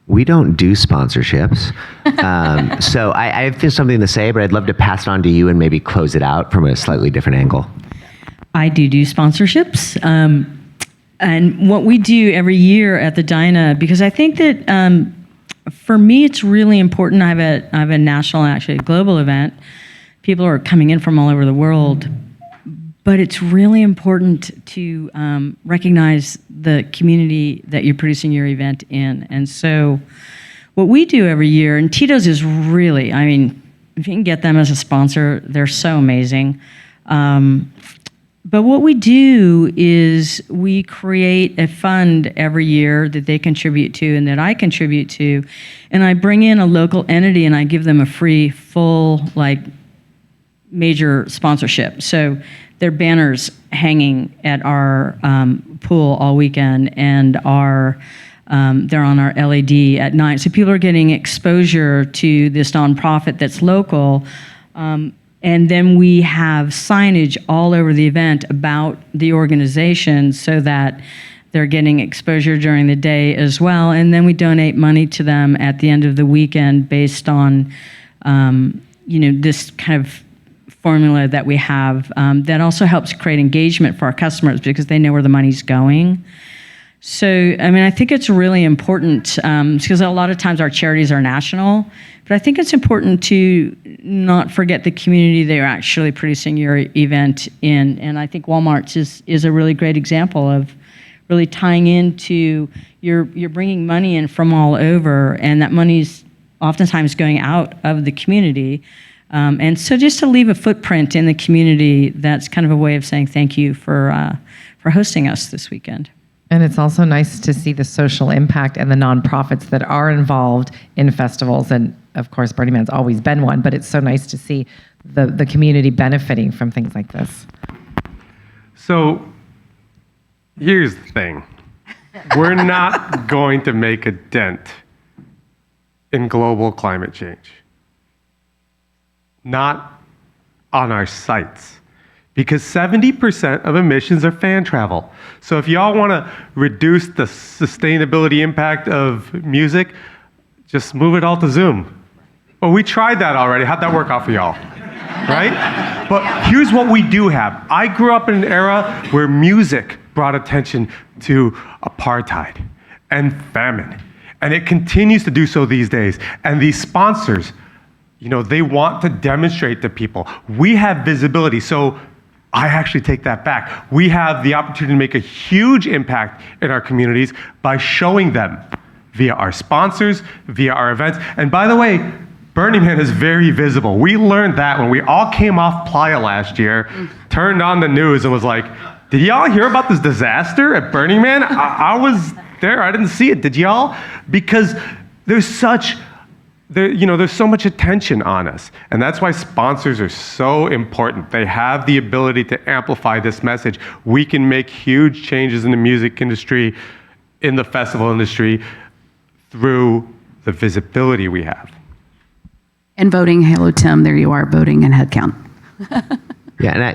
We don't do sponsorships. So I have something to say, but I'd love to pass it on to you and maybe close it out from a slightly different angle. I do sponsorships. And what we do every year at the Dinah, because I think that for me it's really important. I have a national, actually a global event. People are coming in from all over the world, but it's really important to recognize the community that you're producing your event in. And so what we do every year, and Tito's is really, I mean, if you can get them as a sponsor, they're so amazing. But what we do is we create a fund every year that they contribute to and that I contribute to, and I bring in a local entity and I give them a free, full, major sponsorship. So their banners hanging at our pool all weekend, and they're on our LED at night. So people are getting exposure to this nonprofit that's local. And then we have signage all over the event about the organization so that they're getting exposure during the day as well. And then we donate money to them at the end of the weekend based on, this kind of formula that we have that also helps create engagement for our customers because they know where the money's going. So, I mean, I think it's really important because a lot of times our charities are national, but I think it's important to not forget the community that you're actually producing your event in. And I think Walmart's is a really great example of really tying into, you're bringing money in from all over, and that money's oftentimes going out of the community. And so just to leave a footprint in the community, that's kind of a way of saying thank you for for hosting us this weekend. And it's also nice to see the social impact and the nonprofits that are involved in festivals. And of course, Burning Man's always been one, but it's so nice to see the community benefiting from things like this. So here's the thing. We're not going to make a dent in global climate change. Not on our sites. Because 70% of emissions are fan travel. So if y'all want to reduce the sustainability impact of music, just move it all to Zoom. Well, we tried that already. How'd that work out for y'all? Right? But here's what we do have. I grew up in an era where music brought attention to apartheid and famine. And it continues to do so these days. And these sponsors, they want to demonstrate to people. We have visibility. So I actually take that back. We have the opportunity to make a huge impact in our communities by showing them via our sponsors, via our events. And by the way, Burning Man is very visible. We learned that when we all came off Playa last year, turned on the news and was like, did y'all hear about this disaster at Burning Man? I was there, I didn't see it. Did y'all? Because there's so much attention on us. And that's why sponsors are so important. They have the ability to amplify this message. We can make huge changes in the music industry, in the festival industry, through the visibility we have. And voting, hello, Tim, there you are, voting and head count. Yeah,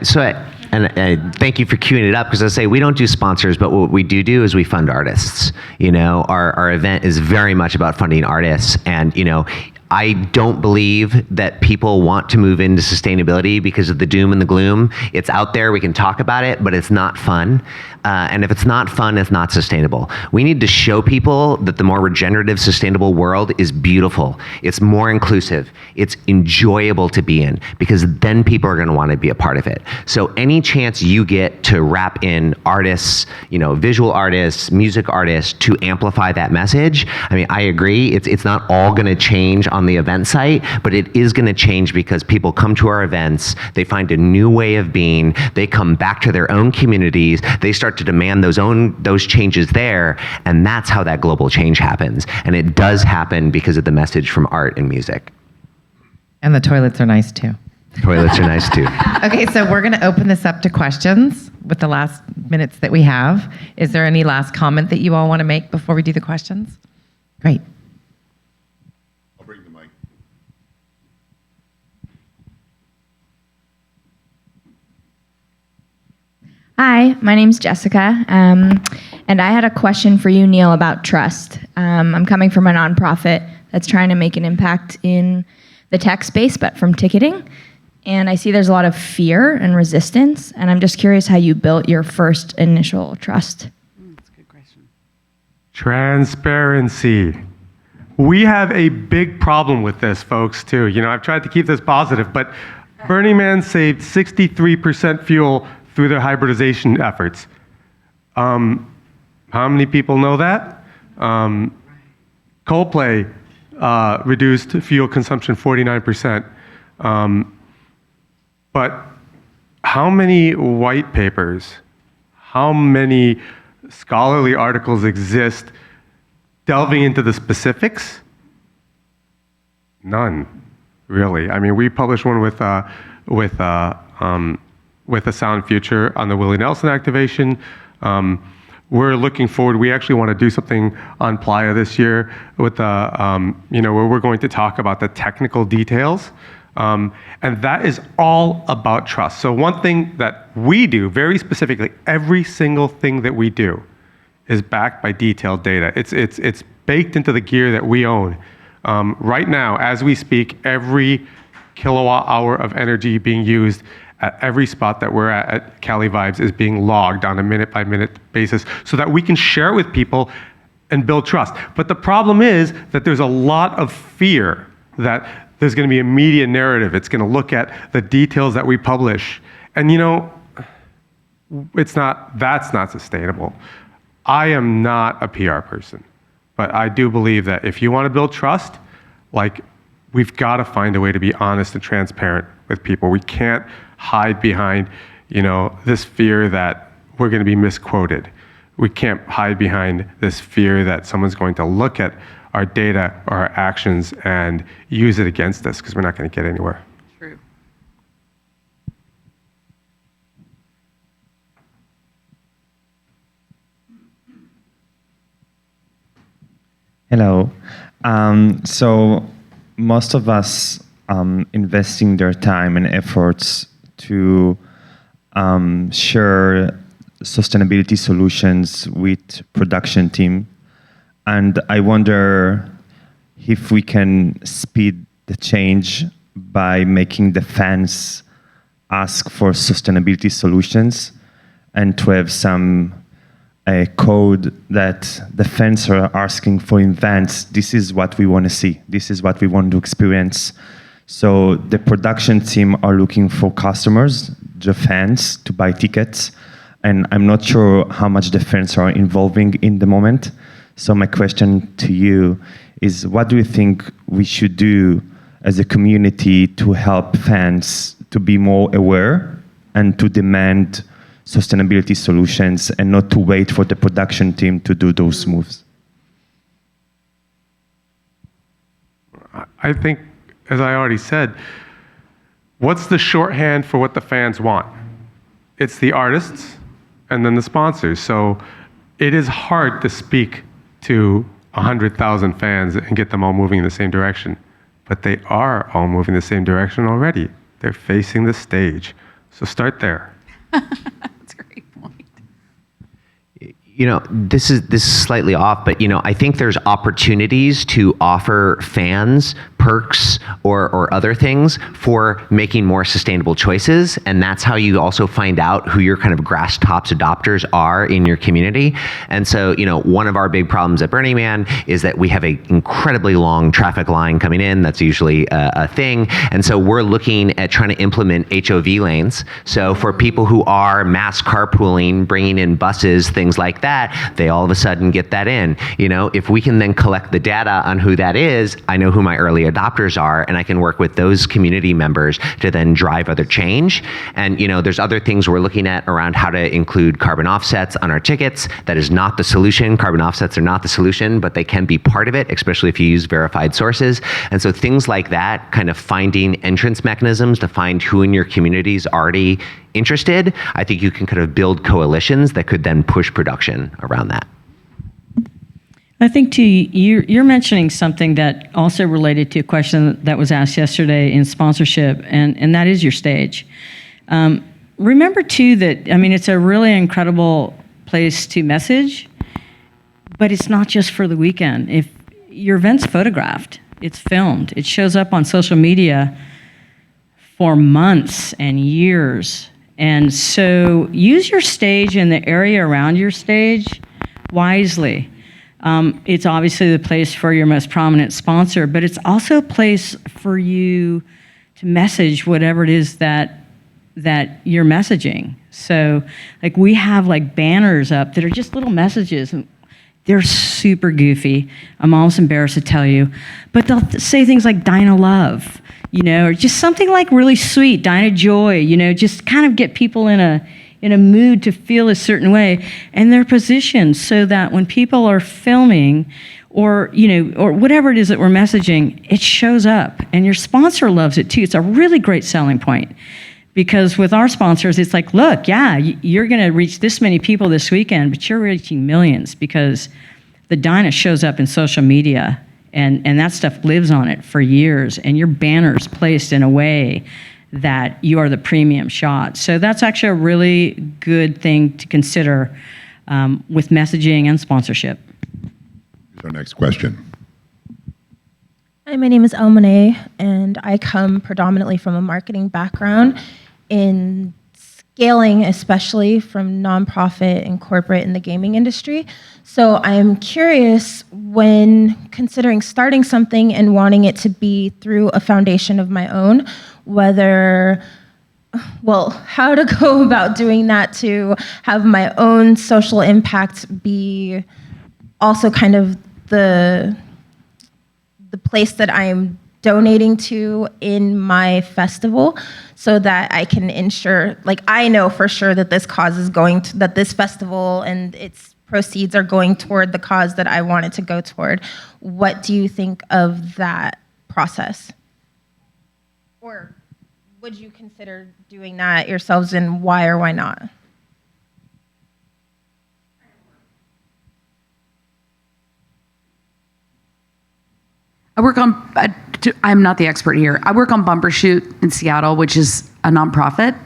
and thank you for queuing it up, because I say we don't do sponsors, but what we do is we fund artists. Our event is very much about funding artists, and I don't believe that people want to move into sustainability because of the doom and the gloom. It's out there, we can talk about it, but it's not fun. And if it's not fun, it's not sustainable. We need to show people that the more regenerative, sustainable world is beautiful. It's more inclusive. It's enjoyable to be in, because then people are going to want to be a part of it. So any chance you get to wrap in artists, visual artists, music artists, to amplify that message, I agree, it's not all going to change on the event site, but it is going to change because people come to our events, they find a new way of being, they come back to their own communities, they start to demand those changes there, and that's how that global change happens. And it does happen because of the message from art and music. And the toilets are nice too. Toilets are nice too. Okay, so we're going to open this up to questions with the last minutes that we have. Is there any last comment that you all want to make before we do the questions? Great. I'll bring the mic. Hi, my name's Jessica, and I had a question for you, Neel, about trust. I'm coming from a nonprofit that's trying to make an impact in the tech space, but from ticketing. And I see there's a lot of fear and resistance, and I'm just curious how you built your first initial trust. That's a good question. Transparency. We have a big problem with this, folks, too. I've tried to keep this positive, but Burning Man saved 63% fuel through their hybridization efforts. How many people know that? Coldplay reduced fuel consumption 49%. But how many white papers, how many scholarly articles exist delving into the specifics? None, really. We published one with a Sound Future on the Willie Nelson activation. We're looking forward. We actually want to do something on Playa this year with where we're going to talk about the technical details. And that is all about trust. So one thing that we do, very specifically, every single thing that we do is backed by detailed data. It's baked into the gear that we own. Right now, as we speak, every kilowatt hour of energy being used at every spot that we're at Cali Vibes is being logged on a minute-by-minute basis so that we can share it with people and build trust. But the problem is that there's a lot of fear that there's going to be a media narrative. It's going to look at the details that we publish. And that's not sustainable. I am not a PR person, but I do believe that if you want to build trust, we've got to find a way to be honest and transparent with people. We can't hide behind, this fear that we're going to be misquoted. We can't hide behind this fear that someone's going to look at our data or our actions and use it against us, because we're not going to get anywhere. True. Hello. So most of us investing their time and efforts to share sustainability solutions with production team. And I wonder if we can speed the change by making the fans ask for sustainability solutions and to have some code that the fans are asking for in advance. This is what we want to see. This is what we want to experience. So the production team are looking for customers, the fans, to buy tickets. And I'm not sure how much the fans are involving in the moment. So my question to you is, what do you think we should do as a community to help fans to be more aware and to demand sustainability solutions and not to wait for the production team to do those moves? I think, as I already said, what's the shorthand for what the fans want? It's the artists and then the sponsors. So it is hard to speak to 100,000 fans and get them all moving in the same direction. But they are all moving in the same direction already. They're facing the stage. So start there. That's a great point. You know, this is slightly off, but, you know, I think there's opportunities to offer fans perks or other things for making more sustainable choices. And that's how you also find out who your kind of grass tops adopters are in your community. And so, you know, one of our big problems at Burning Man is that we have an incredibly long traffic line coming in. That's usually a thing. And so we're looking at trying to implement HOV lanes. So for people who are mass carpooling, bringing in buses, things like that, they all of a sudden get that in. You know, if we can then collect the data on who that is, I know who my early adopters are, and I can work with those community members to then drive other change. And, you know, there's other things we're looking at around how to include carbon offsets on our tickets. That is not the solution. Carbon offsets are not the solution, but they can be part of it, especially if you use verified sources. And so things like that, kind of finding entrance mechanisms to find who in your community is already interested, I think you can kind of build coalitions that could then push production around that. I think, too, you're mentioning something that also related to a question that was asked yesterday in sponsorship, and that is your stage. Remember, too, that, I mean, it's a really incredible place to message, but it's not just for the weekend. If your event's photographed, it's filmed, it shows up on social media for months and years. And so use your stage and the area around your stage wisely. It's obviously the place for your most prominent sponsor, but it's also a place for you to message whatever it is that you're messaging. So, like, we have like banners up that are just little messages. And they're super goofy. I'm almost embarrassed to tell you, but they'll say things like Dinah love, you know, or just something like really sweet, Dinah joy, you know, just kind of get people in a mood to feel a certain way, and they're positioned so that when people are filming or, you know, or whatever it is that we're messaging, it shows up, and your sponsor loves it too. It's a really great selling point, because with our sponsors, it's like, look, yeah, you're going to reach this many people this weekend, but you're reaching millions because the Dinah shows up in social media, and that stuff lives on it for years, and your banner's placed in a way that you are the premium shot. So that's actually a really good thing to consider with messaging and sponsorship. Here's our next question. Hi, my name is Elmane, and I come predominantly from a marketing background in scaling, especially from nonprofit and corporate in the gaming industry. So I'm curious, when considering starting something and wanting it to be through a foundation of my own, how to go about doing that to have my own social impact be also kind of the place that I'm donating to in my festival so that I can ensure, like, I know for sure that this cause is going to, that this festival and its proceeds are going toward the cause that I want it to go toward. What do you think of that process? Or would you consider doing that yourselves, and why or why not? I'm not the expert here. I work on Bumbershoot in Seattle, which is a nonprofit.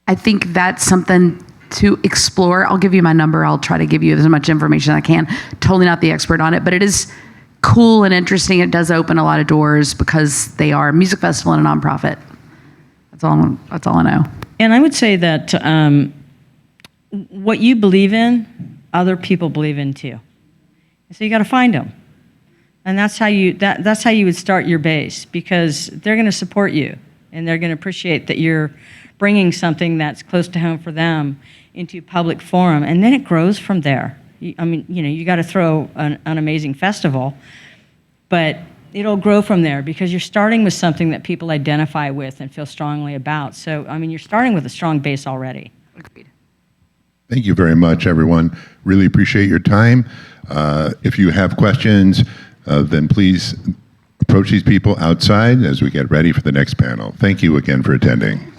I think that's something to explore. I'll give you my number. I'll try to give you as much information as I can. Totally not the expert on it, but it is cool and interesting. It does open a lot of doors because they are a music festival and a nonprofit. That's all I know. And I would say that what you believe in, other people believe in too. So you got to find them, and that's how you would start your base, because they're going to support you and they're going to appreciate that you're bringing something that's close to home for them into public forum, and then it grows from there. I mean, you got to throw an amazing festival, but it'll grow from there because you're starting with something that people identify with and feel strongly about. So, I mean, you're starting with a strong base already. Agreed. Thank you very much, everyone. Really appreciate your time. If you have questions, then please approach these people outside as we get ready for the next panel. Thank you again for attending.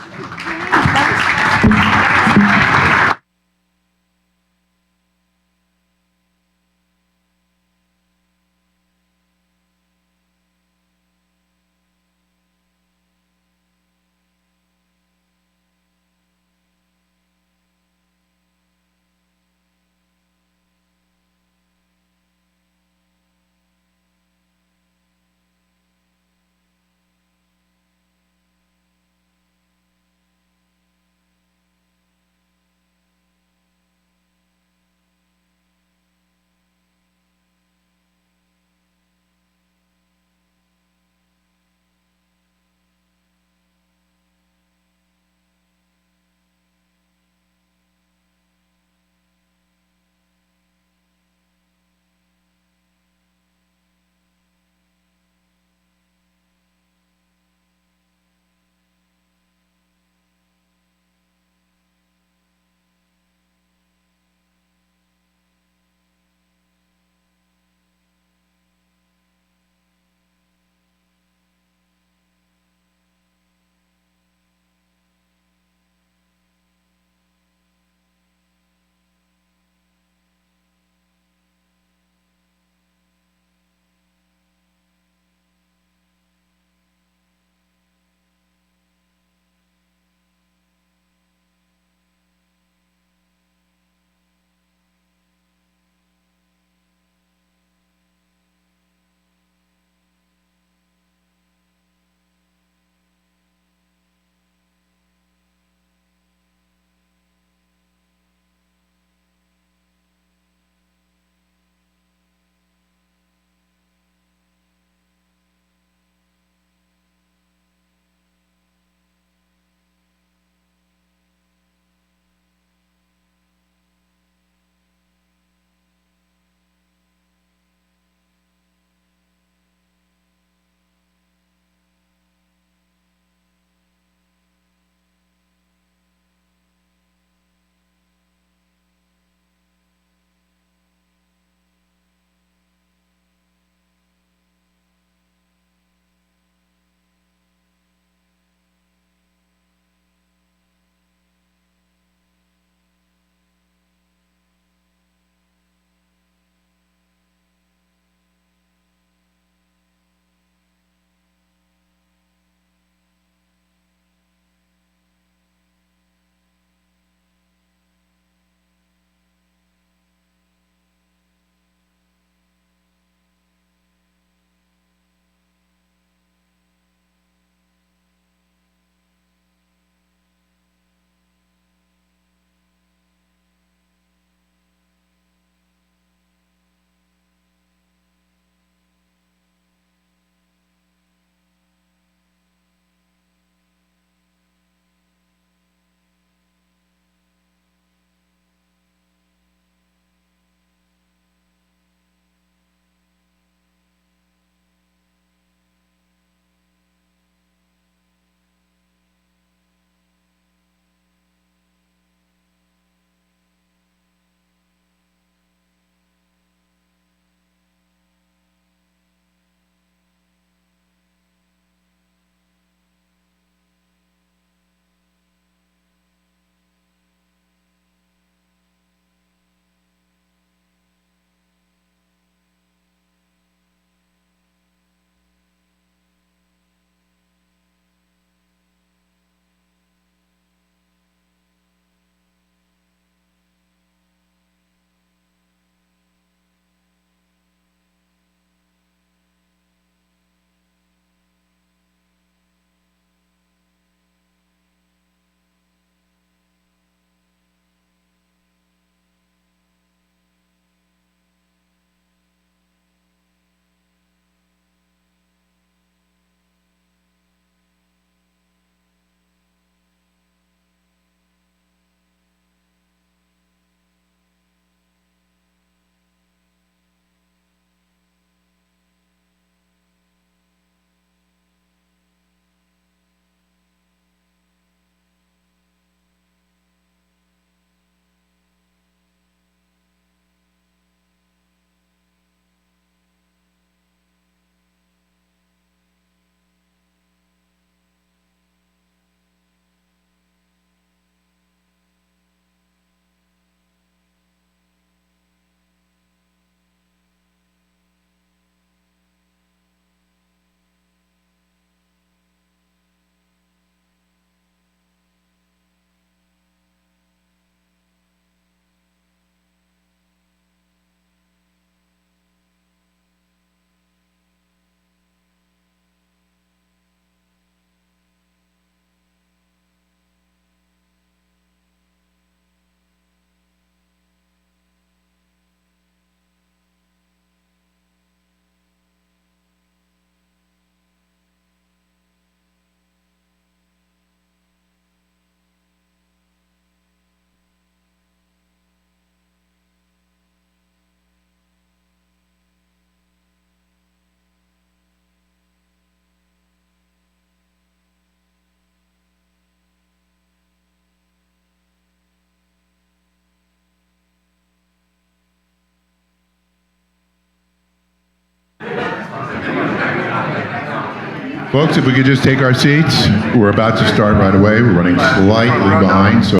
Folks, if we could just take our seats, we're about to start right away. We're running slightly behind, so